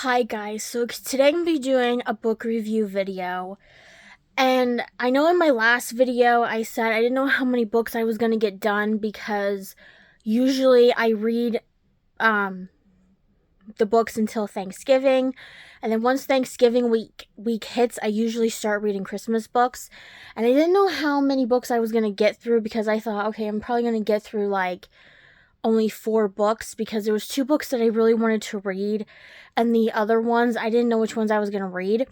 Hi guys, so today I'm going to be doing a book review video, and I know in my last video I said I didn't know how many books I was going to get done because usually I read the books until Thanksgiving, and then once Thanksgiving week hits, I usually start reading Christmas books, and I didn't know how many books I was going to get through because I thought, okay, I'm probably going to get through like only 4 books because there was 2 books that I really wanted to read, and the other ones I didn't know which ones I was going to read.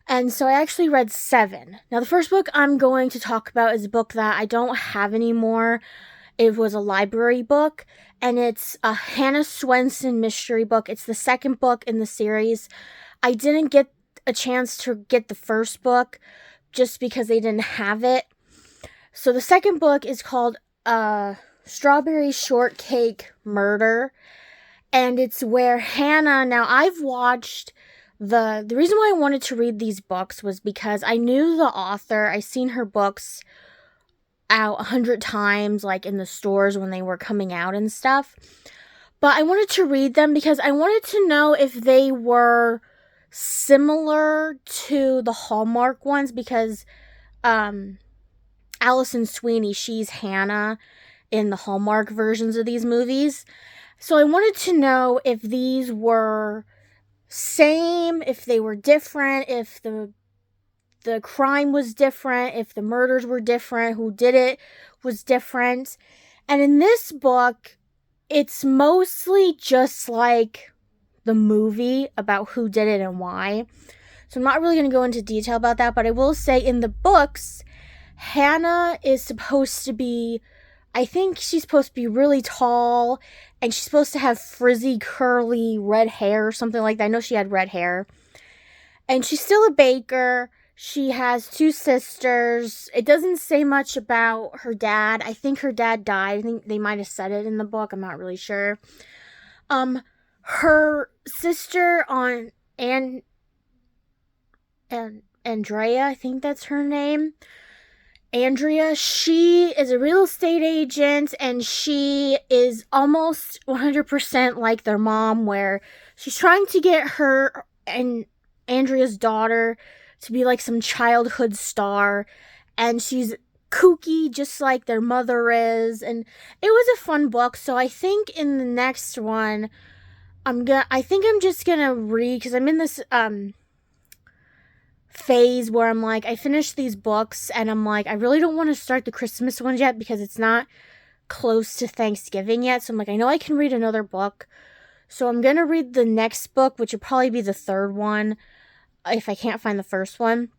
And so I actually read 7. Now the first book I'm going to talk about is a book that I don't have anymore. It was a library book, and it's a Hannah Swenson mystery book. It's the second book in the series. I didn't get a chance to get the first book just because they didn't have it. So the second book is called Strawberry Shortcake Murder, and it's where Hannah, now I've watched the reason why I wanted to read these books was because I knew the author. I seen her books out 100 times, like in the stores when they were coming out and stuff, but I wanted to read them because I wanted to know if they were similar to the Hallmark ones, because Allison Sweeney, she's Hannah in the Hallmark versions of these movies. So I wanted to know if these were same, if they were different, if the crime was different, if the murders were different, who did it was different. And in this book, it's mostly just like the movie about who did it and why. So I'm not really going to go into detail about that, but I will say in the books, Hannah is supposed to be, I think she's supposed to be really tall, and she's supposed to have frizzy, curly, red hair or something like that. I know she had red hair. And she's still a baker. She has 2 sisters. It doesn't say much about her dad. I think her dad died. I think they might have said it in the book. I'm not really sure. Her sister on Andrea, I think that's her name. Andrea, she is a real estate agent, and she is almost 100% like their mom, where she's trying to get her and Andrea's daughter to be like some childhood star, and she's kooky just like their mother is, and it was a fun book. So I think in the next one, I think I'm just gonna read, because I'm in this phase where I'm like, I finished these books and I'm like, I really don't want to start the Christmas ones yet because it's not close to Thanksgiving yet. So I'm like, I know I can read another book. So I'm going to read the next book, which will probably be the third one if I can't find the first one.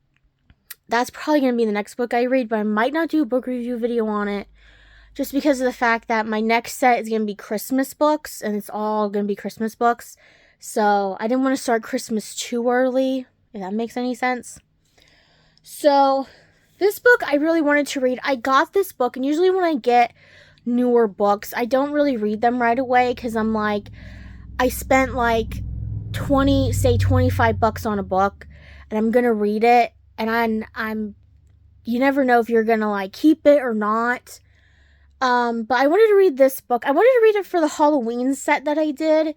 That's probably going to be the next book I read, but I might not do a book review video on it just because of the fact that my next set is going to be Christmas books, and it's all going to be Christmas books. So I didn't want to start Christmas too early, if that makes any sense. So this book I really wanted to read. I got this book, and usually when I get newer books, I don't really read them right away because I'm like, I spent like 25 bucks on a book, and I'm gonna read it, and I'm you never know if you're gonna like keep it or not. But I wanted to read this book. I wanted to read it for the Halloween set that I did,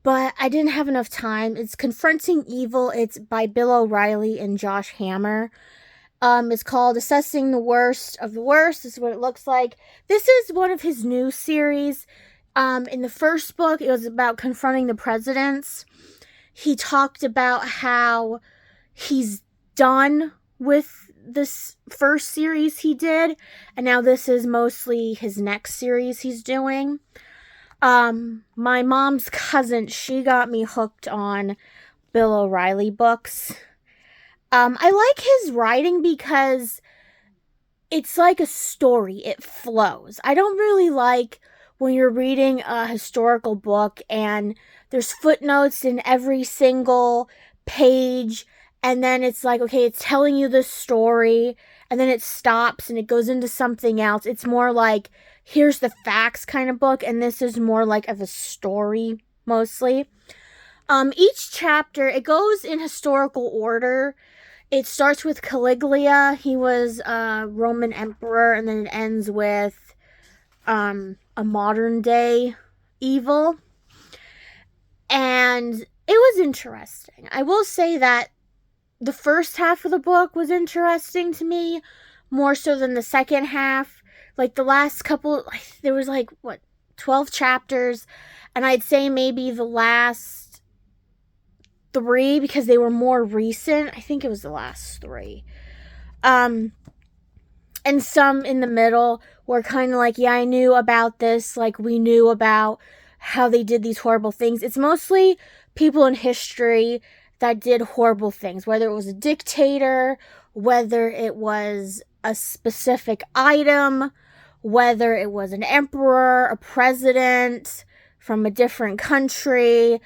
but I didn't have enough time. It's Confronting Evil. It's by Bill O'Reilly and Josh Hammer. It's called Assessing the Worst of the Worst. This is what it looks like. This is one of his new series. In the first book, it was about confronting the presidents. He talked about how he's done with this first series he did, and now this is mostly his next series he's doing. My mom's cousin, she got me hooked on Bill O'Reilly books. I like his writing because it's like a story. It flows. I don't really like when you're reading a historical book and there's footnotes in every single page, and then it's like, okay, it's telling you this story, and then it stops and it goes into something else. It's more like, here's the facts kind of book, and this is more like of a story, mostly. Each chapter, it goes in historical order. It starts with Caligula. He was a Roman emperor, and then it ends with a modern day evil. And it was interesting. I will say that the first half of the book was interesting to me, more so than the second half. Like the last couple, there was 12 chapters, and I'd say maybe the last 3, because they were more recent. I think it was the last 3. And some in the middle were kind of like, yeah, I knew about this. Like, we knew about how they did these horrible things. It's mostly people in history that did horrible things, whether it was a dictator, whether it was a specific item, whether it was an emperor, a president from a different country,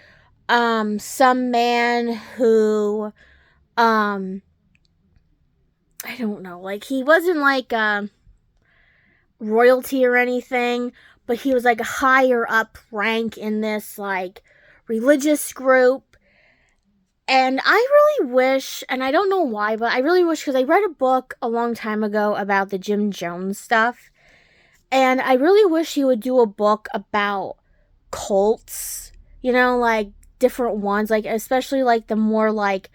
some man who, I don't know, like, he wasn't like royalty or anything, but he was like a higher up rank in this like religious group. And I really wish, and I don't know why, but I really wish, because I read a book a long time ago about the Jim Jones stuff, and I really wish he would do a book about cults, like different ones, like especially like the more like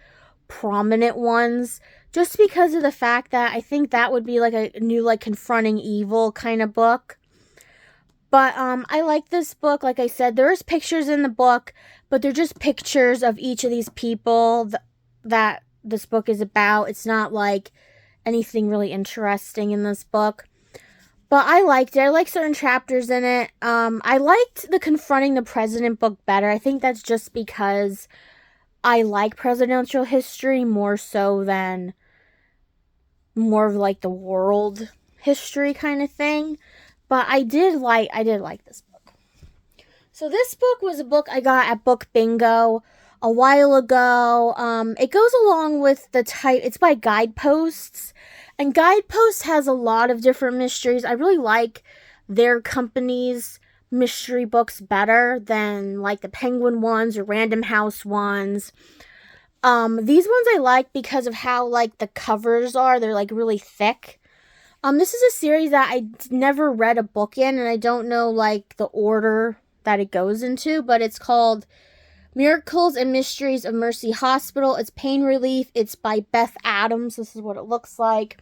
prominent ones, just because of the fact that I think that would be like a new like confronting evil kind of book. But I like this book. Like I said, there's pictures in the book, but they're just pictures of each of these people that this book is about. It's not like anything really interesting in this book. But I liked it. I like certain chapters in it. I liked the Confronting the President book better. I think that's just because I like presidential history more so than more of like the world history kind of thing. But I did like this book. So this book was a book I got at Book Bingo a while ago. It goes along with the type. It's by Guideposts, and Guideposts has a lot of different mysteries. I really like their company's mystery books better than like the Penguin ones or Random House ones. These ones I like because of how like the covers are. They're like really thick. This is a series that I never read a book in, and I don't know like the order that it goes into, but it's called Miracles and Mysteries of Mercy Hospital. It's pain relief. It's by Beth Adams. This is what it looks like.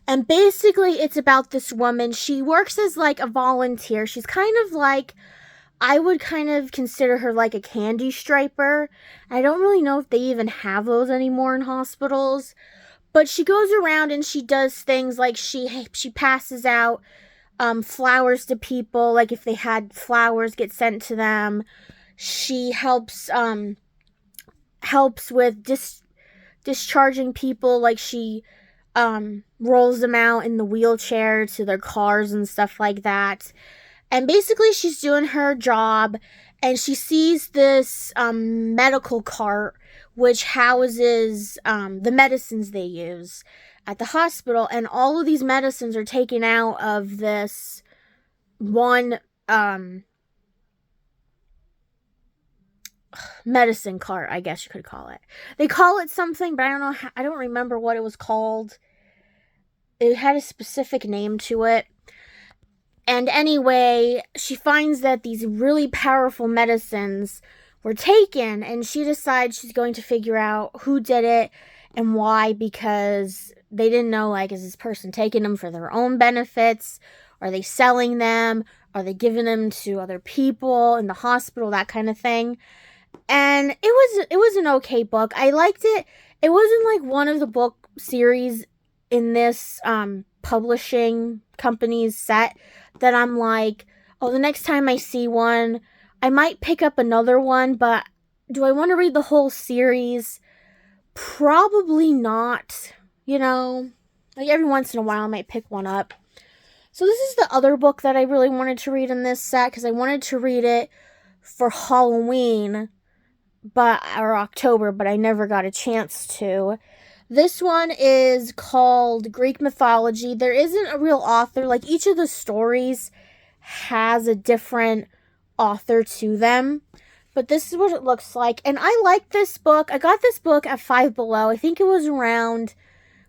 And basically it's about this woman. She works as like a volunteer. She's kind of like, I would kind of consider her like a candy striper. I don't really know if they even have those anymore in hospitals. But she goes around and she does things like she passes out flowers to people. Like if they had flowers get sent to them. She helps with discharging people. Like she rolls them out in the wheelchair to their cars and stuff like that. And basically she's doing her job, and she sees this medical cart which houses the medicines they use at the hospital, and all of these medicines are taken out of this one medicine cart, I guess you could call it. They call it something, but I don't know I don't remember what it was called. It had a specific name to it. And anyway, she finds that these really powerful medicines were taken, and she decides she's going to figure out who did it and why, because they didn't know, like, is this person taking them for their own benefits? Are they selling them? Are they giving them to other people in the hospital? That kind of thing. And it was an okay book. I liked it. It wasn't like one of the book series in this publishing company's set that I'm like, oh, the next time I see one, I might pick up another one, but do I want to read the whole series? Probably not, like every once in a while I might pick one up. So this is the other book that I really wanted to read in this set, because I wanted to read it for Halloween, or October, but I never got a chance to. This one is called Greek Mythology. There isn't a real author. Like, each of the stories has a different author to them. But this is what it looks like. And I like this book. I got this book at Five Below. I think it was around,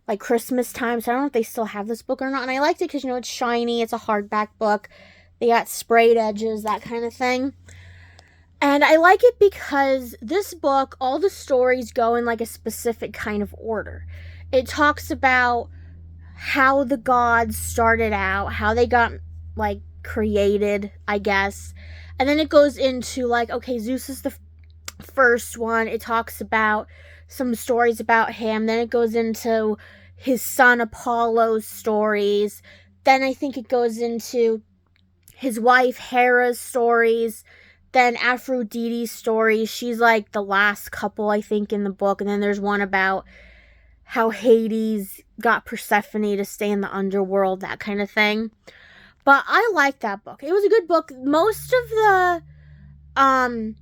like, Christmas time. So I don't know if they still have this book or not. And I liked it because, it's shiny. It's a hardback book. They got sprayed edges, that kind of thing. And I like it because this book, all the stories go in like a specific kind of order. It talks about how the gods started out, how they got like created, I guess. And then it goes into like, okay, Zeus is the first one. It talks about some stories about him. Then it goes into his son Apollo's stories. Then I think it goes into his wife Hera's stories. Then Aphrodite's stories. She's like the last couple, I think, in the book. And then there's one about how Hades got Persephone to stay in the underworld, that kind of thing. But I liked that book. It was a good book. Most of the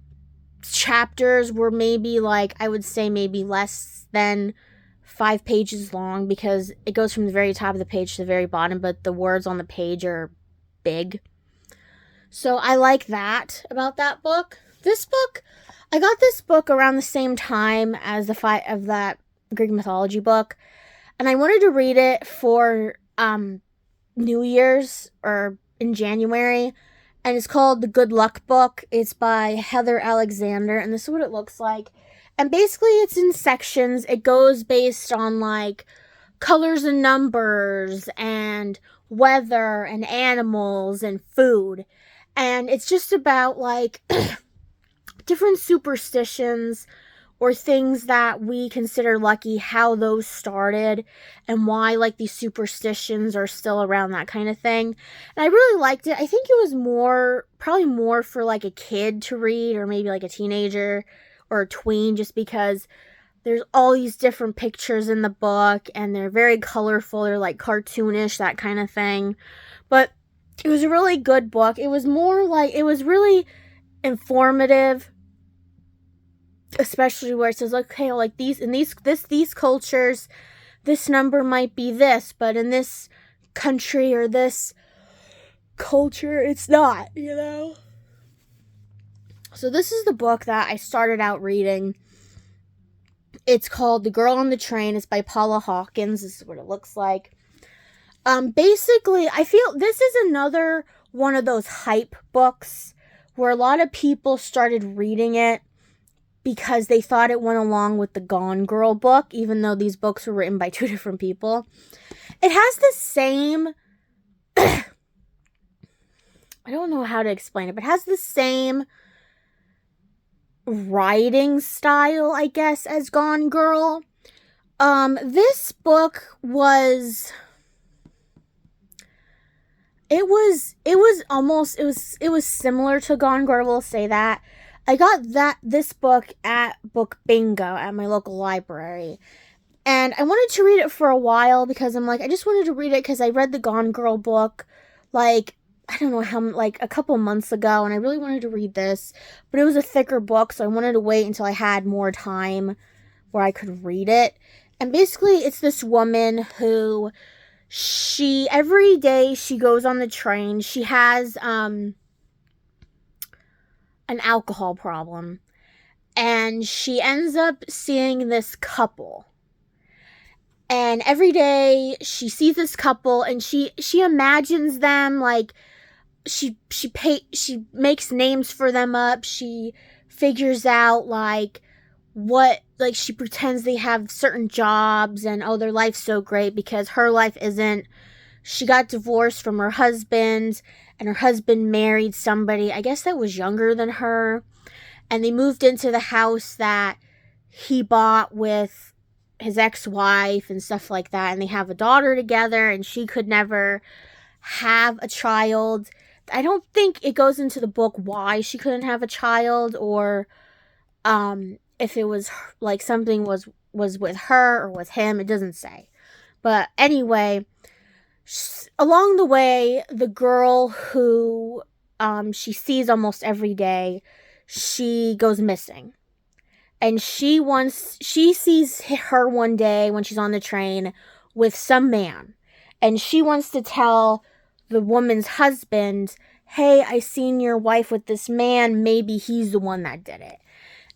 chapters were maybe like, I would say maybe less than 5 pages long, because it goes from the very top of the page to the very bottom, but the words on the page are big. So I like that about that book. This book, I got this book around the same time as the fight of that Greek mythology book, and I wanted to read it for New Year's or in January, and it's called The Good Luck Book. It's by Heather Alexander, and this is what it looks like. And basically it's in sections. It goes based on like colors and numbers and weather and animals and food. And it's just about like different superstitions or things that we consider lucky, how those started and why like these superstitions are still around, that kind of thing. And I really liked it. I think it was probably more for like a kid to read, or maybe like a teenager or a tween, just because there's all these different pictures in the book and they're very colorful. They're like cartoonish, that kind of thing. But it was a really good book. It was more like, it was really informative, especially where it says, okay, like these cultures, this number might be this, but in this country or this culture, it's not, you know? So this is the book that I started out reading. It's called The Girl on the Train. It's by Paula Hawkins. This is what it looks like. Basically, I feel this is another one of those hype books where a lot of people started reading it because they thought it went along with the Gone Girl book, even though these books were written by 2 different people. It has the same, I don't know how to explain it, but it has the same writing style, I guess, as Gone Girl. This book was, it was similar to Gone Girl, we'll say that. I got this book at Book Bingo at my local library. And I wanted to read it for a while because I'm like, I just wanted to read it because I read the Gone Girl book, like, I don't know how, like a couple months ago, and I really wanted to read this. But it was a thicker book, so I wanted to wait until I had more time where I could read it. And basically, it's this woman who, every day she goes on the train, she has, an alcohol problem, and she ends up seeing this couple, and every day she sees this couple and she imagines them, like she makes names for them up, she figures out like what, like she pretends they have certain jobs and oh, their life's so great, because her life isn't. She got divorced from her husband, and her husband married somebody, I guess that was younger than her, and they moved into the house that he bought with his ex-wife and stuff like that, and they have a daughter together, and she could never have a child. I don't think it goes into the book why she couldn't have a child, or if it was like something was with her or with him. It doesn't say. But anyway, along the way, the girl who she sees almost every day, she goes missing. And she sees her one day when she's on the train with some man. And she wants to tell the woman's husband, hey, I seen your wife with this man, maybe he's the one that did it.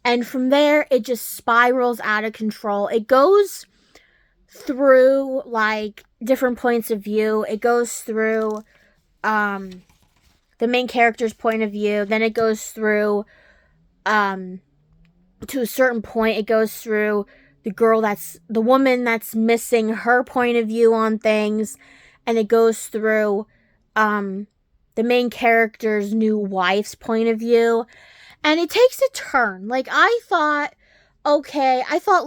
And from there, it just spirals out of control. It goes through like different points of view. It goes through the main character's point of view. Then it goes through to a certain point. It goes through the woman that's missing, her point of view on things, and it goes through the main character's new wife's point of view, and it takes a turn. Like, I thought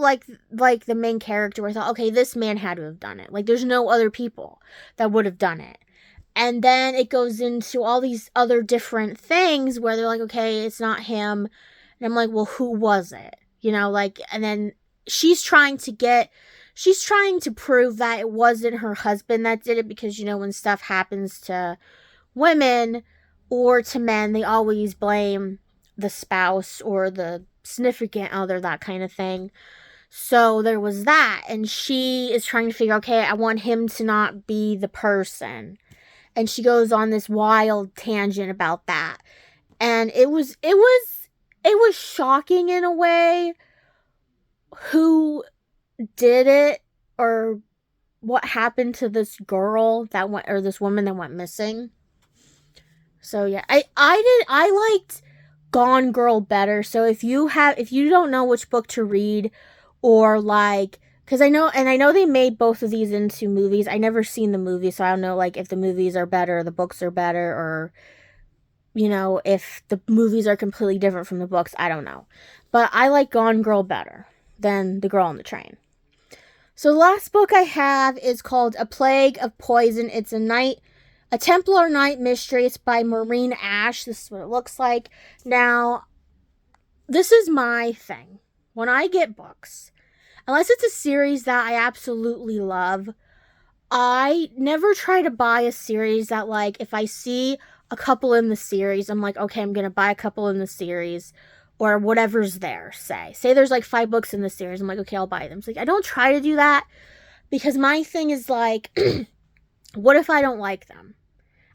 like the main character, I thought, okay, this man had to have done it. Like, there's no other people that would have done it. And then it goes into all these other different things where they're like, okay, it's not him. And I'm like, well, who was it? You know, like, and then she's trying to prove that it wasn't her husband that did it, because, you know, when stuff happens to women or to men, they always blame the spouse or the significant other, that kind of thing. So there was that, and she is trying to figure, okay, I want him to not be the person. And she goes on this wild tangent about that. And it was shocking in a way who did it, or what happened to this girl that went, or this woman that went missing. So yeah, I liked Gone Girl better. So if you don't know which book to read, or like, because I know they made both of these into movies. I never seen the movies, so I don't know, like, if the movies are better, the books are better, or, you know, if the movies are completely different from the books. I don't know. But I like Gone Girl better than The Girl on the Train. So the last book I have is called A Plague of Poison. It's a Templar Night mystery. It's by Maureen Ash. This is what it looks like. Now, this is my thing. When I get books, unless it's a series that I absolutely love, I never try to buy a series that, like, if I see a couple in the series, I'm like, okay, I'm going to buy a couple in the series, or whatever's there, say there's like 5 books in the series, I'm like, okay, I'll buy them. So, like, I don't try to do that, because my thing is, like, what if I don't like them?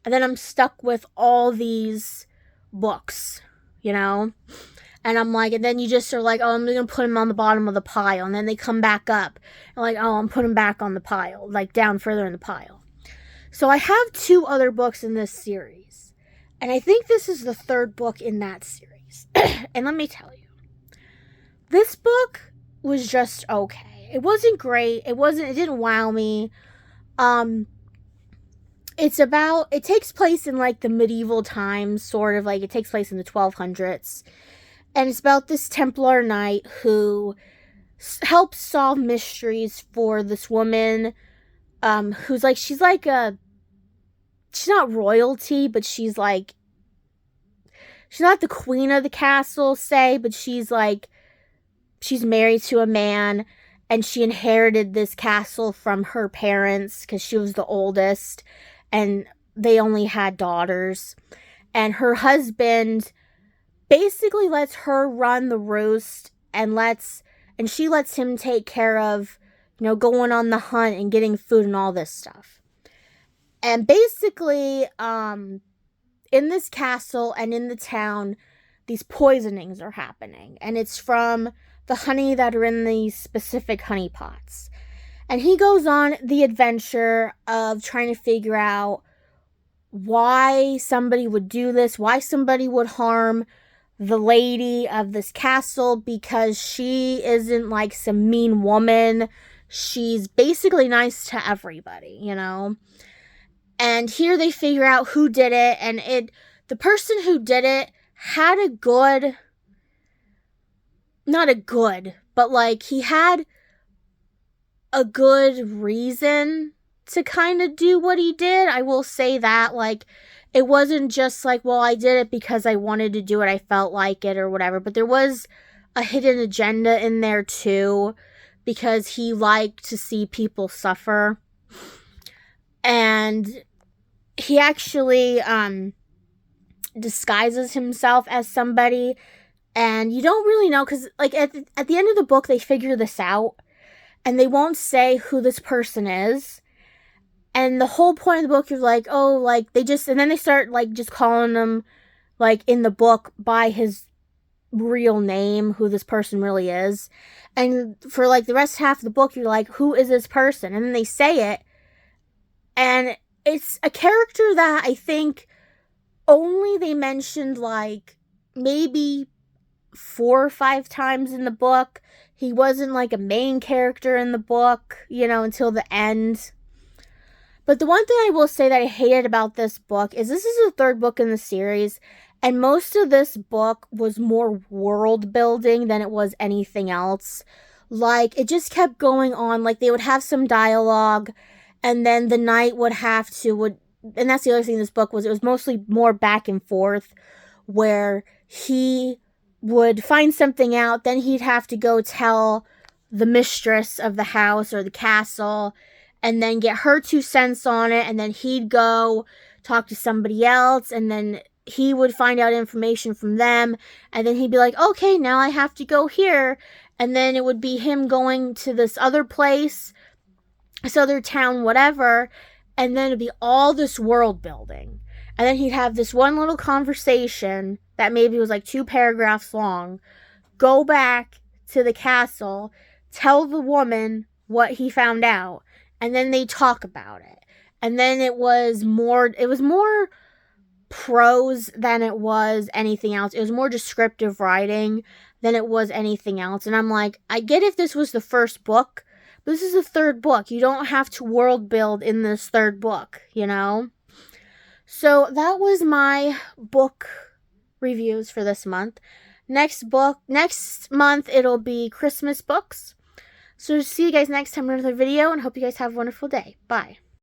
And then I'm stuck with all these books, you know? And I'm like, and then you just are like, oh, I'm going to put them on the bottom of the pile. And then they come back up. And like, oh, I'm putting them back on the pile, like down further in the pile. So I have 2 other books in this series. And I think this is the 3rd book in that series. And let me tell you, this book was just okay. It wasn't great. It didn't wow me. It takes place in, like, the medieval times, sort of, like, it takes place in the 1200s. And it's about this Templar knight who helps solve mysteries for this woman, who's like, she's not royalty, but she's not the queen of the castle, say, but she's married to a man, and she inherited this castle from her parents because she was the oldest, and they only had daughters. And her husband basically lets her run the roost, and she lets him take care of, you know, going on the hunt and getting food and all this stuff. And basically, in this castle and in the town, these poisonings are happening, and it's from the honey that are in these specific honey pots. And he goes on the adventure of trying to figure out why somebody would do this, why somebody would harm the lady of this castle, because she isn't like some mean woman. She's basically nice to everybody, you know? And here they figure out who did it, and the person who did it had he had a good reason to kind of do what he did. I will say that, like, it wasn't just like, well, I did it because I wanted to do it, I felt like it, or whatever. But there was a hidden agenda in there, too, because he liked to see people suffer. And he actually disguises himself as somebody, and you don't really know, because, like, at the end of the book, they figure this out, and they won't say who this person is. And the whole point of the book, you're like, oh, like, and then they start, like, just calling him, like, in the book by his real name, who this person really is. And for, like, the rest half of the book, you're like, who is this person? And then they say it, and it's a character that I think only they mentioned, like, maybe 4 or 5 times in the book. He wasn't like a main character in the book, until the end. But the one thing I will say that I hated about this book is this is the third book in the series, and most of this book was more world building than it was anything else. Like, it just kept going on. Like, they would have some dialogue, and then the knight would have to, and that's the other thing in this book, was it was mostly more back and forth, where he would find something out, then he'd have to go tell the mistress of the house or the castle, and then get her 2 cents on it, and then he'd go talk to somebody else, and then he would find out information from them, and then he'd be like, okay, now I have to go here, and then it would be him going to this other place, this other town, whatever, and then it'd be all this world building. And then he'd have this one little conversation that maybe was like 2 paragraphs long, go back to the castle, tell the woman what he found out, and then they talk about it. And then it was more prose than it was anything else. It was more descriptive writing than it was anything else. And I'm like, I get if this was the first book, but this is the third book. You don't have to world build in this third book, So that was my book reviews for this month. Next month, it'll be Christmas books. So see you guys next time in another video, and hope you guys have a wonderful day. Bye.